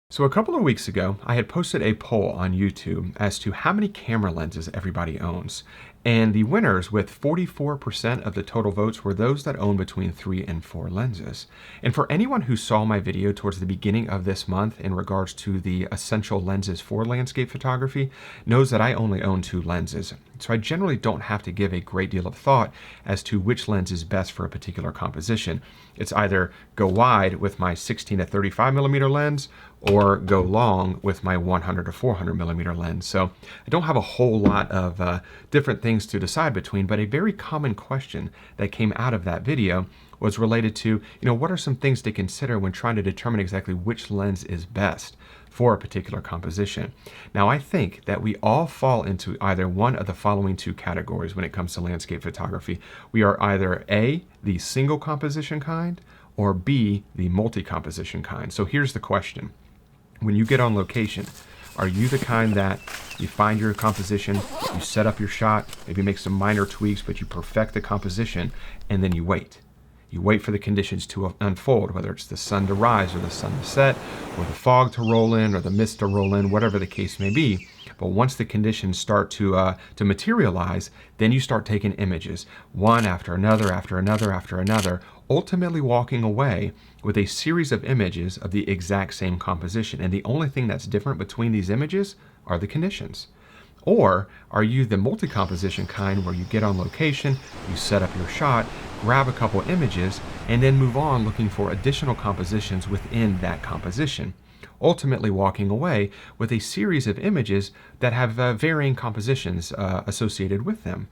So a couple of weeks ago, I had posted a poll on YouTube as to how many camera lenses everybody owns. And the winners with 44% of the total votes were those that own between 3 and 4 lenses. And for anyone who saw my video towards the beginning of this month in regards to the essential lenses for landscape photography, knows that I only own 2 lenses. So I generally don't have to give a great deal of thought as to which lens is best for a particular composition. It's either go wide with my 16 to 35 millimeter lens or go long with my 100 to 400 millimeter lens. So I don't have a whole lot of different things to decide between, but a very common question that came out of that video was related to, what are some things to consider when trying to determine exactly which lens is best for a particular composition. Now, I think that we all fall into either one of the following 2 categories when it comes to landscape photography. We are either A, the single composition kind, or B, the multi-composition kind. So here's the question. When you get on location, are you the kind that you find your composition, you set up your shot, maybe make some minor tweaks, but you perfect the composition, and then you wait? You wait for the conditions to unfold, whether it's the sun to rise or the sun to set, or the fog to roll in or the mist to roll in, whatever the case may be. But once the conditions start to materialize, then you start taking images, one after another, after another, after another, ultimately walking away with a series of images of the exact same composition. And the only thing that's different between these images are the conditions. Or are you the multi-composition kind where you get on location, you set up your shot, grab a couple images, and then move on looking for additional compositions within that composition, ultimately walking away with a series of images that have varying compositions associated with them?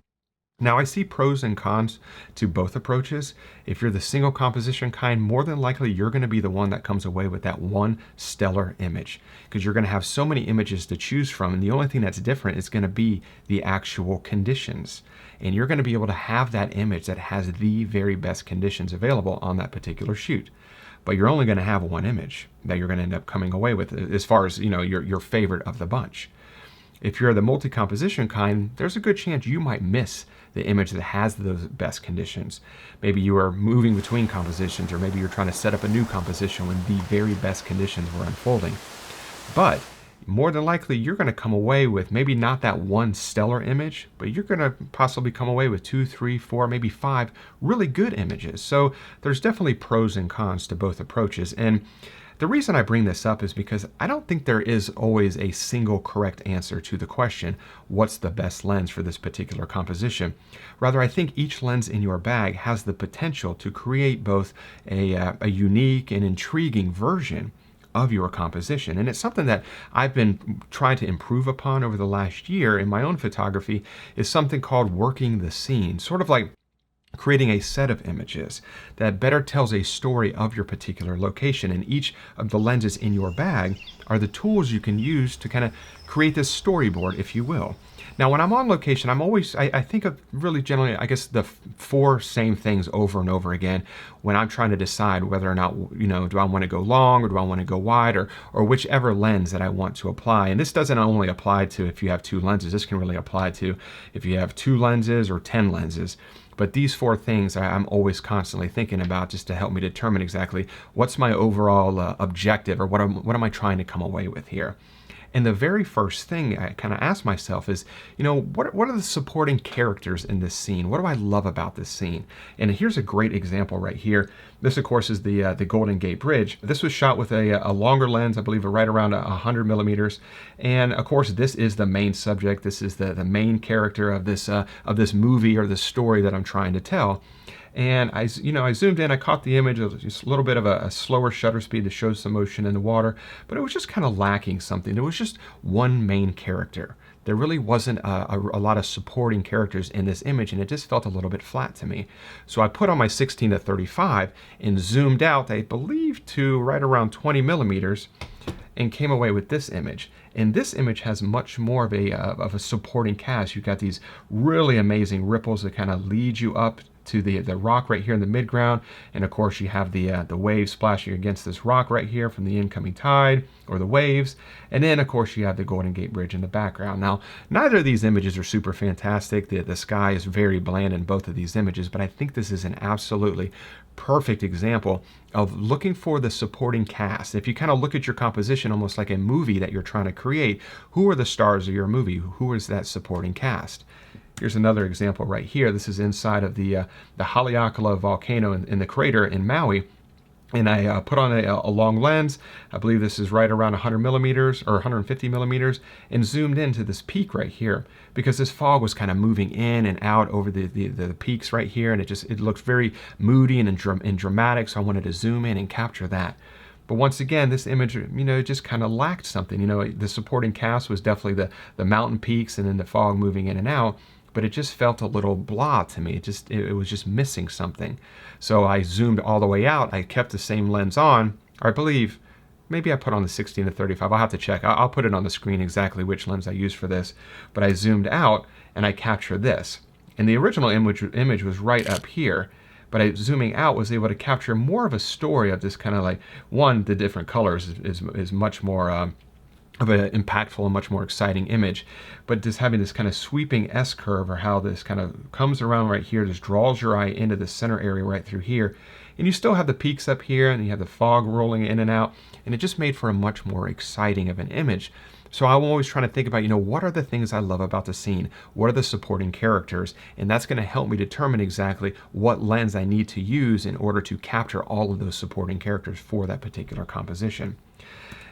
Now, I see pros and cons to both approaches. If you're the single composition kind, more than likely you're going to be the one that comes away with that one stellar image, because you're going to have so many images to choose from, and the only thing that's different is going to be the actual conditions. And you're going to be able to have that image that has the very best conditions available on that particular shoot. But you're only going to have one image that you're going to end up coming away with as far as, your favorite of the bunch. If you're the multi-composition kind, there's a good chance you might miss the image that has those best conditions. Maybe you are moving between compositions, or maybe you're trying to set up a new composition when the very best conditions were unfolding. But more than likely, you're going to come away with maybe not that one stellar image, but you're going to possibly come away with 2, 3, 4, maybe 5 really good images. So there's definitely pros and cons to both approaches. And the reason I bring this up is because I don't think there is always a single correct answer to the question, what's the best lens for this particular composition? Rather, I think each lens in your bag has the potential to create both a unique and intriguing version of your composition. And it's something that I've been trying to improve upon over the last year in my own photography, is something called working the scene, sort of like creating a set of images that better tells a story of your particular location. And each of the lenses in your bag are the tools you can use to kind of create this storyboard, if you will. Now, when I'm on location, I think of really generally, I guess, the 4 same things over and over again when I'm trying to decide whether or not, do I want to go long or do I want to go wide, or whichever lens that I want to apply. And this doesn't only apply to if you have 2 lenses. This can really apply to if you have 2 lenses or 10 lenses. But these 4 things I'm always constantly thinking about, just to help me determine exactly what's my overall objective, or what am I trying to come away with here. And the very first thing I kind of ask myself is, what are the supporting characters in this scene? What do I love about this scene? And here's a great example right here. This, of course, is the Golden Gate Bridge. This was shot with a longer lens, I believe, right around 100 millimeters. And of course, this is the main subject. This is the main character of this movie, or the story that I'm trying to tell. And I zoomed in, I caught the image. It was just a little bit of a slower shutter speed to show some motion in the water, but it was just kind of lacking something. There was just one main character. There really wasn't a lot of supporting characters in this image, and it just felt a little bit flat to me. So I put on my 16 to 35 and zoomed out, I believe, to right around 20 millimeters, and came away with this image. And this image has much more of a supporting cast. You've got these really amazing ripples that kind of lead you up to the rock right here in the midground, and of course you have the waves splashing against this rock right here from the incoming tide or the waves, and then of course you have the Golden Gate Bridge in the background. Now, neither of these images are super fantastic. The sky is very bland in both of these images, but I think this is an absolutely perfect example of looking for the supporting cast. If you kind of look at your composition almost like a movie that you're trying to create, who are the stars of your movie? Who is that supporting cast? Here's another example right here. This is inside of the Haleakala volcano in the crater in Maui. And I put on a long lens. I believe this is right around 100 millimeters or 150 millimeters, and zoomed into this peak right here because this fog was kind of moving in and out over the peaks right here, and it looked very moody and dramatic. So I wanted to zoom in and capture that. But once again, this image, it just kind of lacked something. The supporting cast was definitely the mountain peaks and then the fog moving in and out, but it just felt a little blah to me. It was just missing something. So I zoomed all the way out. I kept the same lens on, or I believe maybe I put on the 16 to 35. I'll have to check. I'll put it on the screen exactly which lens I used for this. But I zoomed out and I captured this. And the original image was right up here. But I, zooming out, was able to capture more of a story of this kind of like, one, the different colors is much more of an impactful and much more exciting image, but just having this kind of sweeping S-curve, or how this kind of comes around right here, just draws your eye into the center area right through here. And you still have the peaks up here, and you have the fog rolling in and out, and it just made for a much more exciting of an image. So I'm always trying to think about, what are the things I love about the scene? What are the supporting characters? And that's going to help me determine exactly what lens I need to use in order to capture all of those supporting characters for that particular composition.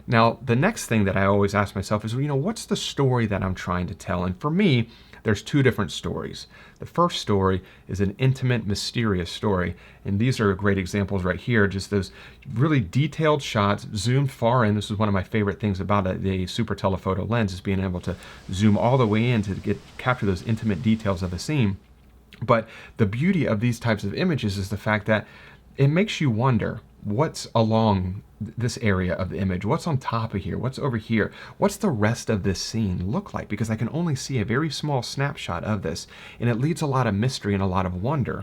Now, the next thing that I always ask myself is, what's the story that I'm trying to tell? And for me, there's two different stories. The first story is an intimate, mysterious story. And these are great examples right here, just those really detailed shots, zoomed far in. This is one of my favorite things about the super telephoto lens, is being able to zoom all the way in to capture those intimate details of a scene. But the beauty of these types of images is the fact that it makes you wonder, what's along this area of the image? What's on top of here? What's over here? What's the rest of this scene look like? Because I can only see a very small snapshot of this, and it leads a lot of mystery and a lot of wonder.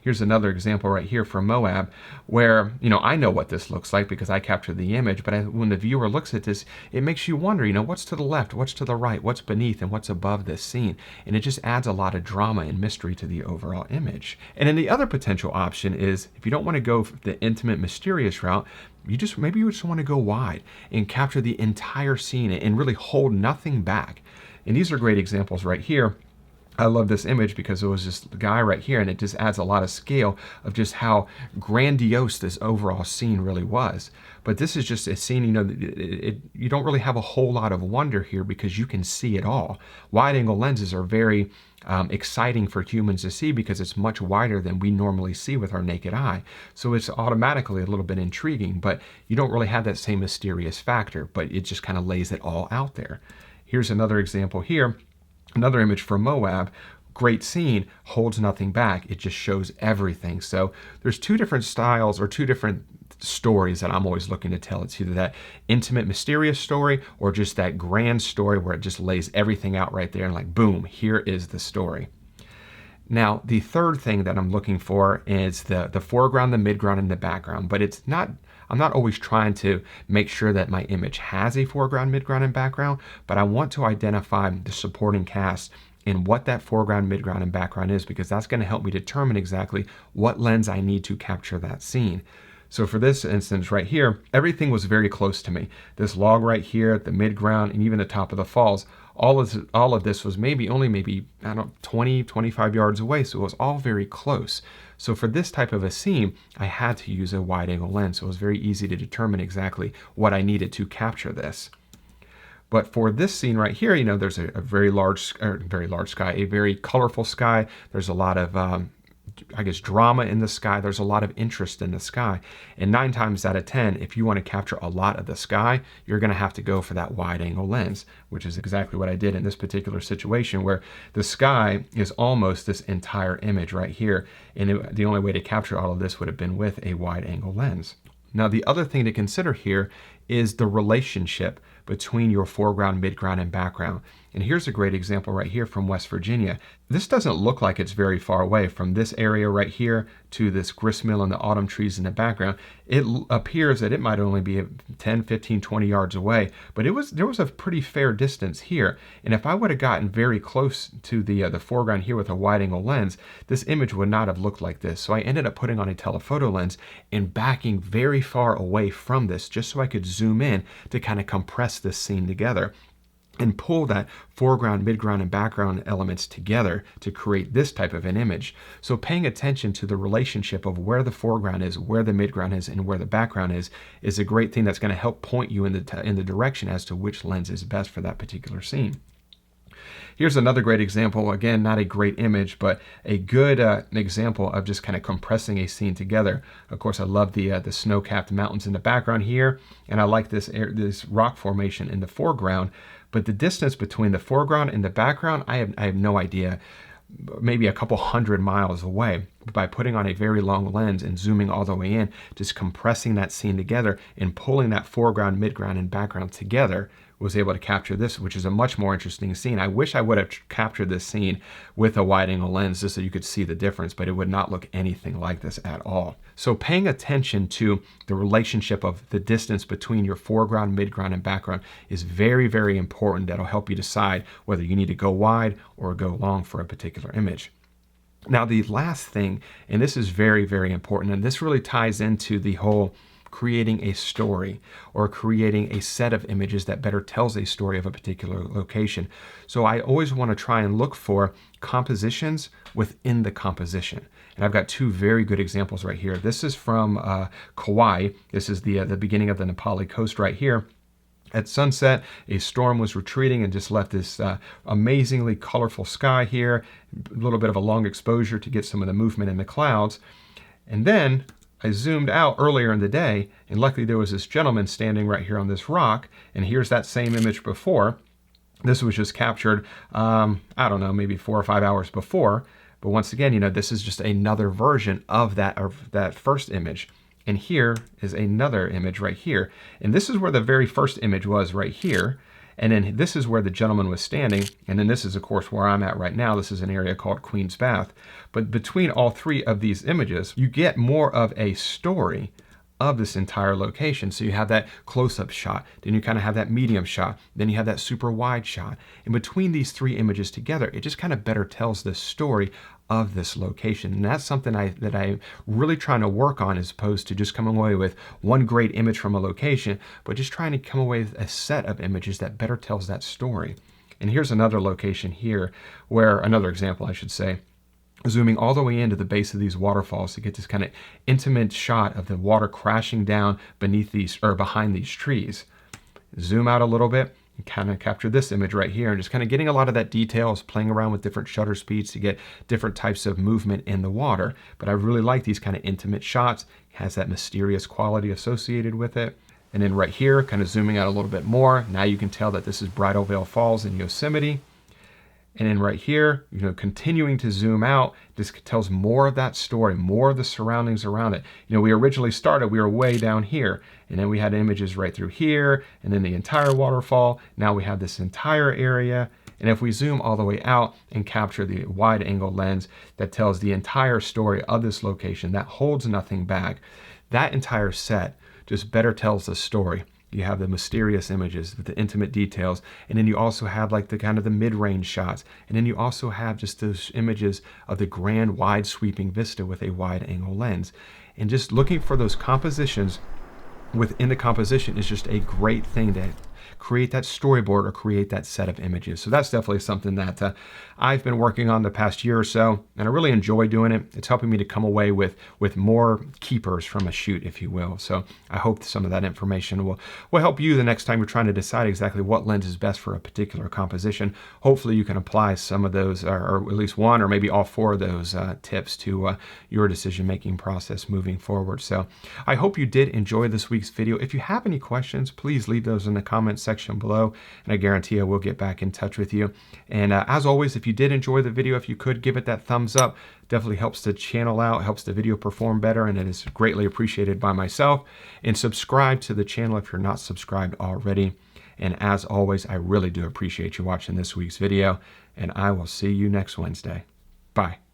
Here's another example right here from Moab, where, I know what this looks like because I captured the image, but when the viewer looks at this, it makes you wonder, what's to the left, what's to the right, what's beneath, and what's above this scene. And it just adds a lot of drama and mystery to the overall image. And then the other potential option is, if you don't want to go the intimate, mysterious route, maybe you just want to go wide and capture the entire scene and really hold nothing back. And these are great examples right here. I love this image because it was just the guy right here, and it just adds a lot of scale of just how grandiose this overall scene really was. But this is just a scene, you don't really have a whole lot of wonder here because you can see it all. Wide angle lenses are very exciting for humans to see because it's much wider than we normally see with our naked eye. So it's automatically a little bit intriguing, but you don't really have that same mysterious factor, but it just kind of lays it all out there. Here's another example here. Another image from Moab. Great scene, holds nothing back. It just shows everything. So there's two different styles, or two different stories that I'm always looking to tell. It's either that intimate, mysterious story, or just that grand story where it just lays everything out right there and like, boom, here is the story. Now, the third thing that I'm looking for is the foreground, the midground, and the background. But I'm not always trying to make sure that my image has a foreground, midground, and background, but I want to identify the supporting cast and what that foreground, midground, and background is, because that's going to help me determine exactly what lens I need to capture that scene. So for this instance right here, everything was very close to me. This log right here, the midground, and even the top of the falls, all of this was maybe 20, 25 yards away, so it was all very close. So for this type of a scene, I had to use a wide angle lens, so it was very easy to determine exactly what I needed to capture this. But for this scene right here, there's a very large sky, a very colorful sky. There's a lot of drama in the sky. There's a lot of interest in the sky. And 9 times out of 10, if you want to capture a lot of the sky, you're going to have to go for that wide angle lens, which is exactly what I did in this particular situation, where the sky is almost this entire image right here. And the only way to capture all of this would have been with a wide angle lens. Now, the other thing to consider here is the relationship between your foreground, midground, and background. And here's a great example right here from West Virginia. This doesn't look like it's very far away from this area right here to this grist mill and the autumn trees in the background. It appears that it might only be 10, 15, 20 yards away, but there was a pretty fair distance here. And if I would have gotten very close to the foreground here with a wide angle lens, this image would not have looked like this. So I ended up putting on a telephoto lens and backing very far away from this just so I could zoom in to kind of compress this scene together and pull that foreground, midground, and background elements together to create this type of an image. So paying attention to the relationship of where the foreground is, where the midground is, and where the background is a great thing that's going to help point you in the direction as to which lens is best for that particular scene. Here's another great example. Again, not a great image, but a good example of just kind of compressing a scene together. Of course, I love the snow-capped mountains in the background here, and I like this rock formation in the foreground. But the distance between the foreground and the background, I have no idea. Maybe a couple 100 miles away. By putting on a very long lens and zooming all the way in, just compressing that scene together and pulling that foreground, midground, and background together, was able to capture this, which is a much more interesting scene. I wish I would have captured this scene with a wide angle lens just so you could see the difference, but it would not look anything like this at all. So paying attention to the relationship of the distance between your foreground, midground, and background is very, very important. That'll help you decide whether you need to go wide or go long for a particular image. Now, the last thing, and this is very, very important, and this really ties into the whole creating a story or creating a set of images that better tells a story of a particular location. So I always want to try and look for compositions within the composition. And I've got two very good examples right here. This is from Kauai. This is the beginning of the Nepali coast right here. At sunset, a storm was retreating and just left this amazingly colorful sky here, a little bit of a long exposure to get some of the movement in the clouds. And then I zoomed out earlier in the day, and luckily there was this gentleman standing right here on this rock, and here's that same image before. This was just captured, I don't know, maybe 4 or 5 hours before. But once again, this is just another version of that first image. And here is another image right here. And this is where the very first image was right here. And then this is where the gentleman was standing. And then this is, of course, where I'm at right now. This is an area called Queen's Bath. But between all three of these images, you get more of a story of this entire location. So you have that close-up shot, then you kind of have that medium shot, then you have that super wide shot. And between these three images together, it just kind of better tells the story of this location. And that's something that I'm really trying to work on, as opposed to just coming away with one great image from a location, but just trying to come away with a set of images that better tells that story. And here's another location here, where another example, I should say, zooming all the way into the base of these waterfalls to get this kind of intimate shot of the water crashing down beneath these or behind these trees. Zoom out a little bit and kind of capture this image right here, and just kind of getting a lot of that details, playing around with different shutter speeds to get different types of movement in the water. But I really like these kind of intimate shots. It has that mysterious quality associated with it. And then right here, kind of zooming out a little bit more, now you can tell that this is Bridal Veil Falls in Yosemite. And then right here, continuing to zoom out, this tells more of that story, more of the surroundings around it. We originally started, we were way down here, and then we had images right through here, and then the entire waterfall. Now we have this entire area. And if we zoom all the way out and capture the wide angle lens that tells the entire story of this location, that holds nothing back, that entire set just better tells the story. You have the mysterious images with the intimate details, and then you also have like the kind of the mid-range shots, and then you also have just those images of the grand wide sweeping vista with a wide angle lens. And just looking for those compositions within the composition is just a great thing to create that storyboard or create that set of images. So that's definitely something that I've been working on the past year or so, and I really enjoy doing it. It's helping me to come away with more keepers from a shoot, if you will. So I hope some of that information will help you the next time you're trying to decide exactly what lens is best for a particular composition. Hopefully you can apply some of those, or at least one or maybe all four of those tips to your decision-making process moving forward. So I hope you did enjoy this week's video. If you have any questions, please leave those in the comments section section below, and I guarantee I will get back in touch with you. And as always, if you did enjoy the video, if you could give it that thumbs up, definitely helps the channel out, helps the video perform better, and it is greatly appreciated by myself. And subscribe to the channel if you're not subscribed already. And as always, I really do appreciate you watching this week's video, and I will see you next Wednesday. Bye.